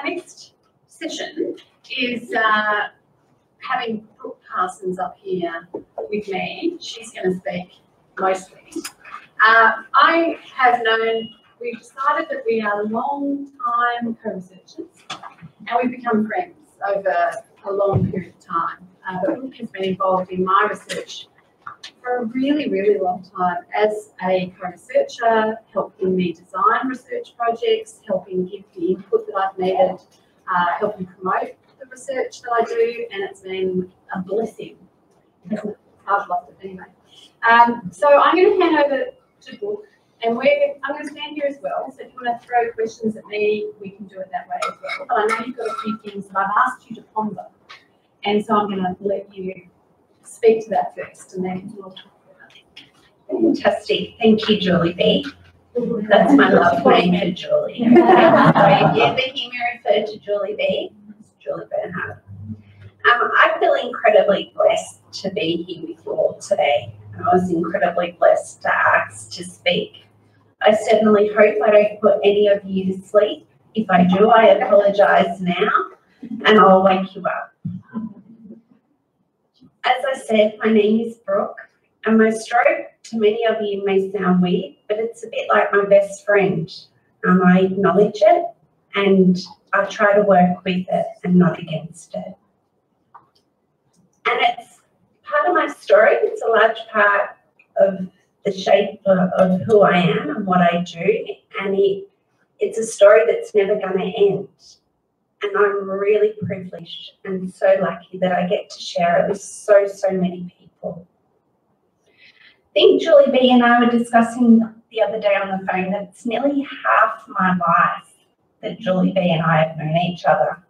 next session is having Brooke Parsons up here with me. She's going to speak mostly. I have known, we've decided that we are long-time co-researchers and we've become friends over a long period of time. But Brooke has been involved in my research for a really, really long time as a co-researcher, helping me design research projects, helping give the input that I've needed, helping promote the research that I do, and it's been a blessing. I've loved it anyway. So I'm going to hand over to Brooke, and I'm going to stand here as well, so if you want to throw questions at me, we can do it that way as well. But I know you've got a few things that I've asked you to ponder, and so I'm going to let you speak to that first, and then we'll talk about it. Fantastic. Thank you, Julie B. That's my love name for Julie. So if you ever hear me refer to Julie B, it's Julie Bernhardt. I feel incredibly blessed to be here with you all today. I was incredibly blessed to ask to speak. I certainly hope I don't put any of you to sleep. If I do, I apologise now, and I'll wake you up. As I said, my name is Brooke, and my stroke to many of you may sound weird, but it's a bit like my best friend. I acknowledge it, and I try to work with it and not against it. And it's part of my story. It's a large part of the shape of who I am and what I do, and it's a story that's never going to end. And I'm really privileged and so lucky that I get to share it with so many people. I think Julie B and I were discussing the other day on the phone that it's nearly half my life that Julie B and I have known each other.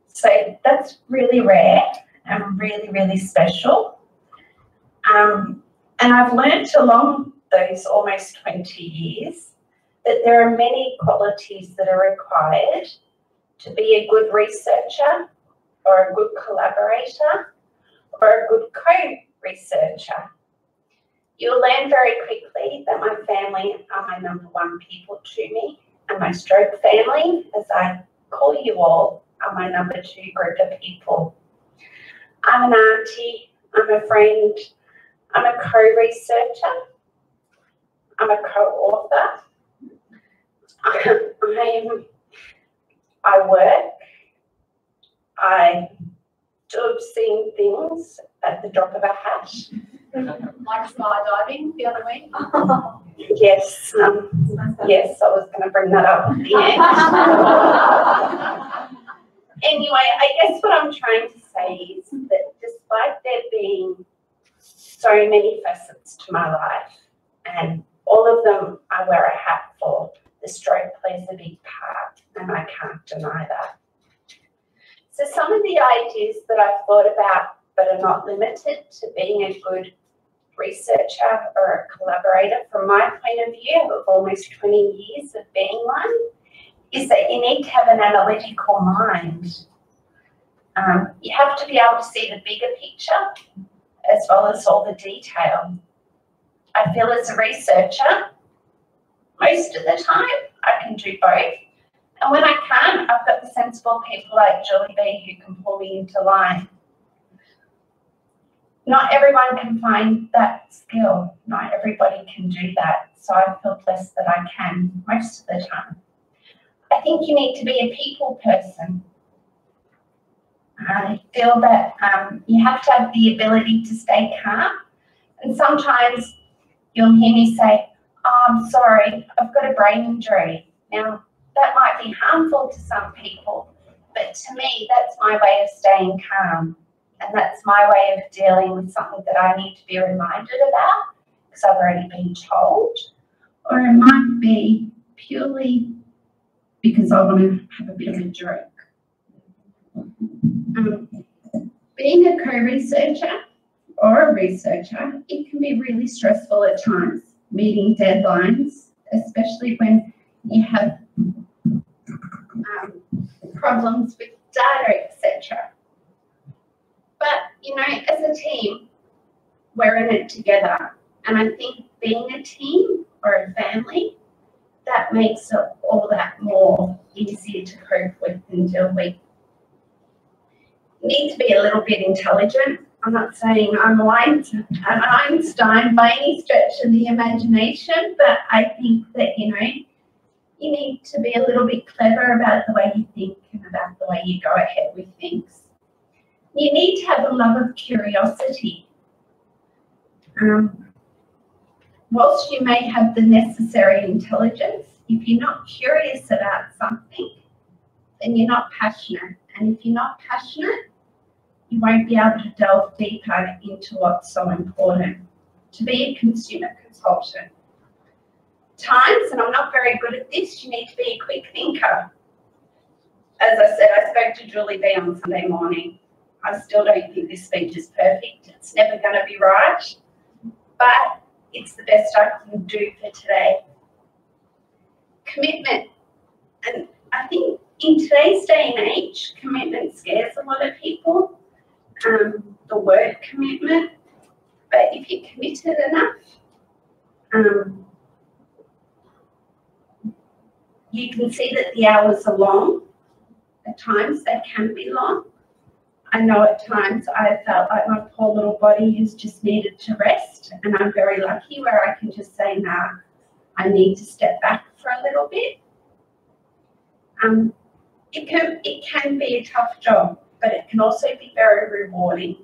So that's really rare and really special. And I've learnt along those almost 20 years that there are many qualities that are required to be a good researcher or a good collaborator or a good co-researcher. You'll learn very quickly that my family are my #1 people to me, and my stroke family, as I call you all, are my #2 group of people. I'm an auntie, I'm a friend, I'm a co-researcher, I'm a co-author, I work, I do obscene things at the drop of a hat. Like skydiving the other week? Yes, yes, I was going to bring that up at the end. Anyway, I guess what I'm trying to say is that despite there being so many facets to my life, and all of them I wear a hat for, the stroke plays a big part, and I can't deny that. So some of the ideas that I've thought about, but are not limited to being a good researcher or a collaborator, from my point of view of almost 20 years of being one, is that you need to have an analytical mind. You have to be able to see the bigger picture as well as all the detail. I feel as a researcher, most of the time, I can do both. And when I can't, I've got the sensible people like Julie B who can pull me into line. Not everyone can find that skill. Not everybody can do that. So I feel blessed that I can most of the time. I think you need to be a people person. I feel that you have to have the ability to stay calm. And sometimes you'll hear me say, "Oh, I'm sorry, I've got a brain injury." Now, that might be harmful to some people, but to me, that's my way of staying calm. And that's my way of dealing with something that I need to be reminded about because I've already been told. Or it might be purely because I want to have a bit of a joke. Being a co-researcher or a researcher, it can be really stressful at times, meeting deadlines, especially when you have problems with data, etc. But, you know, as a team, we're in it together. And I think being a team or a family, that makes it all that more easier need to cope with and deal with. You need to be a little bit intelligent. I'm not saying I'm Einstein by any stretch of the imagination, but I think that, you need to be a little bit clever about the way you think and about the way you go ahead with things. You need to have a love of curiosity. Whilst you may have the necessary intelligence, if you're not curious about something, then you're not passionate. And if you're not passionate, you won't be able to delve deeper into what's so important. To be a consumer consultant. Times, and I'm not very good at this, you need to be a quick thinker. As I said, I spoke to Julie B on Sunday morning. I still don't think this speech is perfect. It's never going to be right, but it's the best I can do for today. Commitment. And I think in today's day and age, commitment scares a lot of people. The word commitment, but if you're committed enough, you can see that the hours are long. At times they can be long. I know at times I felt like my poor little body has just needed to rest, and I'm very lucky where I can just say, nah, I need to step back for a little bit. It can be a tough job, but it can also be very rewarding.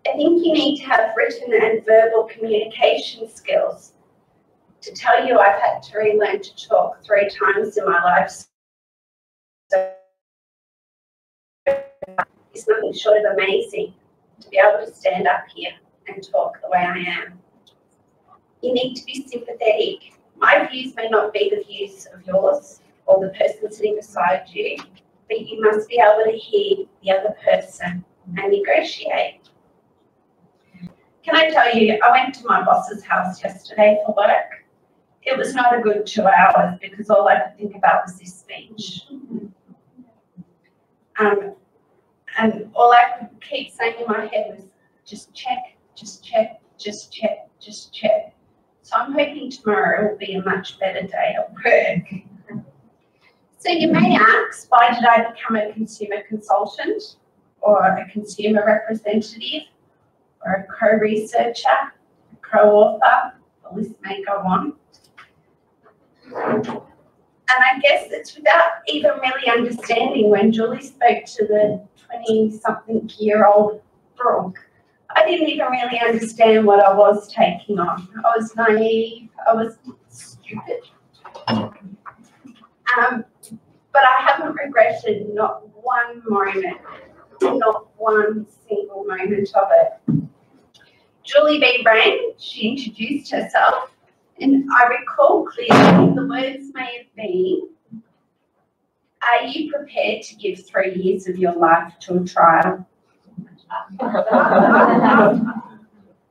I think you need to have written and verbal communication skills. To tell you, I've had to relearn to talk 3 times in my life. So it's nothing short of amazing to be able to stand up here and talk the way I am. You need to be sympathetic. My views may not be the views of yours or the person sitting beside you, but you must be able to hear the other person and negotiate. Can I tell you, I went to my boss's house yesterday for work. It was not a good 2 hours because all I could think about was this speech. And all I could keep saying in my head was, just check, just check, just check, just check. So I'm hoping tomorrow will be a much better day at work. So you may ask, why did I become a consumer consultant or a consumer representative or a co-researcher, a co-author? The list may go on. And I guess it's without even really understanding. When Julie spoke to the 20-something-year-old Brooke, I didn't even really understand what I was taking on. I was naive, I was stupid. But I haven't regretted not one moment, not one single moment of it. Julie B. rang, she introduced herself, and I recall clearly the words may have been, are you prepared to give 3 years of your life to a trial?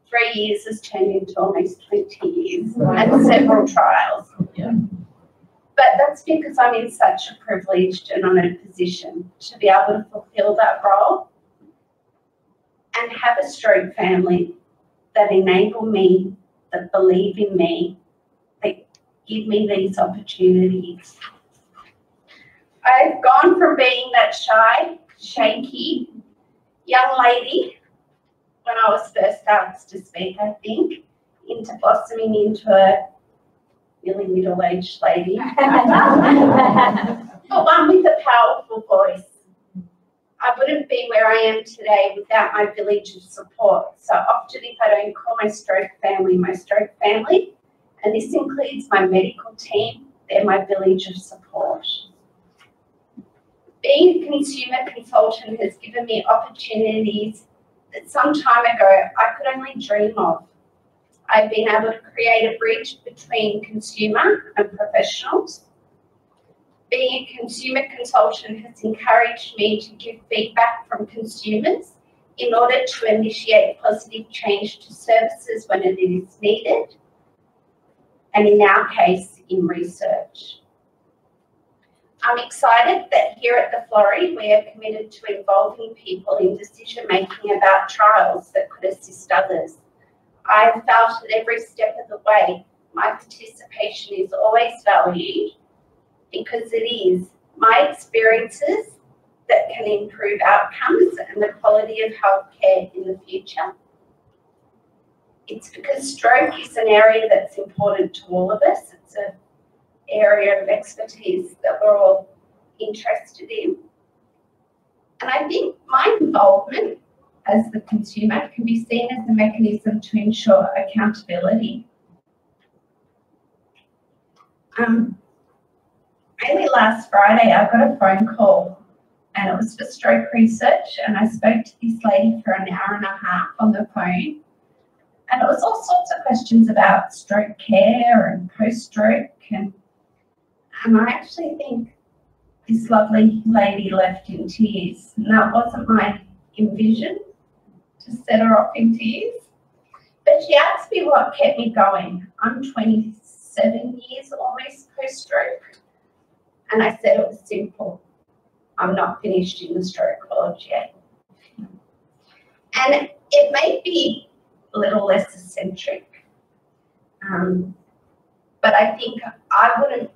3 years has turned into almost 20 years and several trials. Yeah. But that's because I'm in such a privileged and honoured position to be able to fulfil that role and have a stroke family that enable me, that believe in me, that give me these opportunities. I've gone from being that shy, shaky young lady when I was first asked to speak, I think, into blossoming into a really middle-aged lady, but one with a powerful voice. I wouldn't be where I am today without my village of support. So often if I don't call my stroke family, and this includes my medical team, they're my village of support. Being a consumer consultant has given me opportunities that some time ago I could only dream of. I've been able to create a bridge between consumer and professionals. Being a consumer consultant has encouraged me to give feedback from consumers in order to initiate positive change to services when it is needed, and in our case, in research. I'm excited that here at the Florey we are committed to involving people in decision making about trials that could assist others. I have felt at every step of the way my participation is always valued because it is my experiences that can improve outcomes and the quality of healthcare in the future. It's because stroke is an area that's important to all of us. It's an area of expertise that we're all interested in. And I think my involvement as the consumer can be seen as a mechanism to ensure accountability. Only last Friday I got a phone call, and it was for stroke research, and I spoke to this lady for an hour and a half on the phone, and it was all sorts of questions about stroke care and post-stroke, and I actually think this lovely lady left in tears, and that wasn't my envision to set her off in tears. But she asked me what kept me going. I'm 27 years almost post-stroke, and I said it was simple. I'm not finished in the stroke college yet. And it may be a little less eccentric, but I think I wouldn't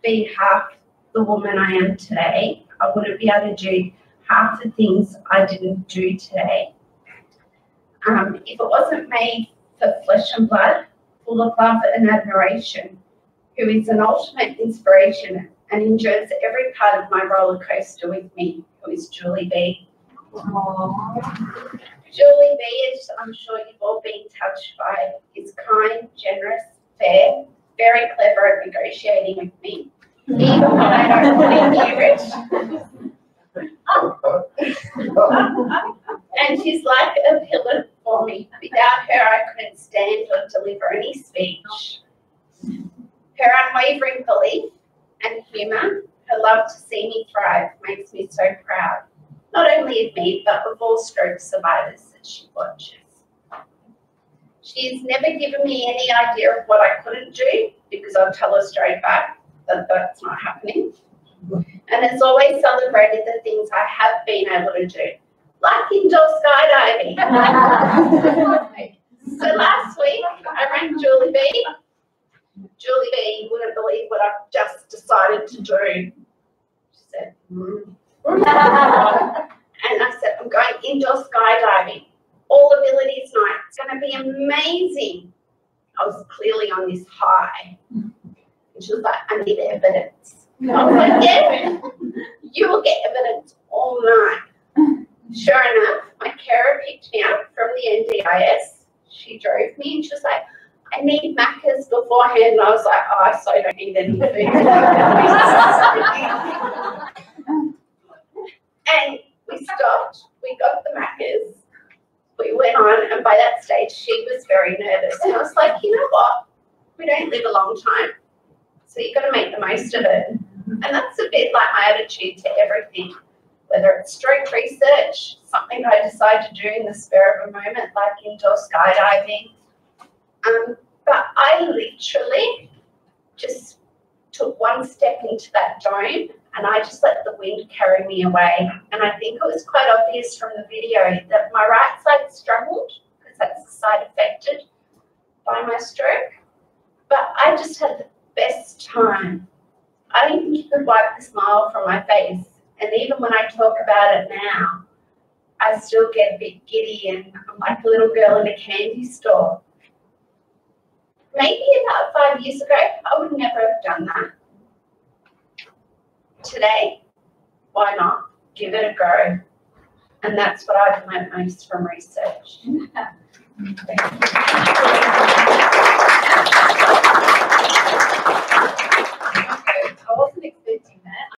be half the woman I am today. I wouldn't be able to do half the things I didn't do today. If it wasn't made for flesh and blood, full of love and admiration, who is an ultimate inspiration and endures every part of my roller coaster with me, who is Julie B. Aww. Julie B, as I'm sure you've all been touched by, is kind, generous, fair, very clever at negotiating with me, even when I don't want to hear it. And she's like a pillar for me. Without her, I couldn't stand or deliver any speech. Her unwavering belief and humour, her love to see me thrive, makes me so proud, not only of me, but of all stroke survivors that she watches. She has never given me any idea of what I couldn't do, because I'll tell her straight back that that's not happening. And has always celebrated the things I have been able to do, like indoor skydiving. So last week, I rang Julie B. Julie B, you wouldn't believe what I've just decided to do. She said, And I said, I'm going indoor skydiving. All abilities night. It's going to be amazing. I was clearly on this high. And she was like, I need evidence. I was like, yeah, you will get evidence all night. Sure enough, my carer picked me up from the NDIS. She drove me and she was like, I need Macca's beforehand. And I was like, oh, I so don't need any food. And we stopped, we got the Macca's, we went on, and by that stage she was very nervous. And I was like, you know what? We don't live a long time, so you've got to make the most of it. And that's a bit like my attitude to everything, whether it's stroke research, something that I decide to do in the spur of a moment, like indoor skydiving. But I literally just took one step into that dome, and I just let the wind carry me away. And I think it was quite obvious from the video that my right side struggled, because that's the side affected by my stroke. But I just had the best time. I didn't think you could wipe the smile from my face. And even when I talk about it now, I still get a bit giddy, and I'm like a little girl in a candy store. Maybe about 5 years ago, I would never have done that. Today, why not? Give it a go. And that's what I've learned most from research. Thank you.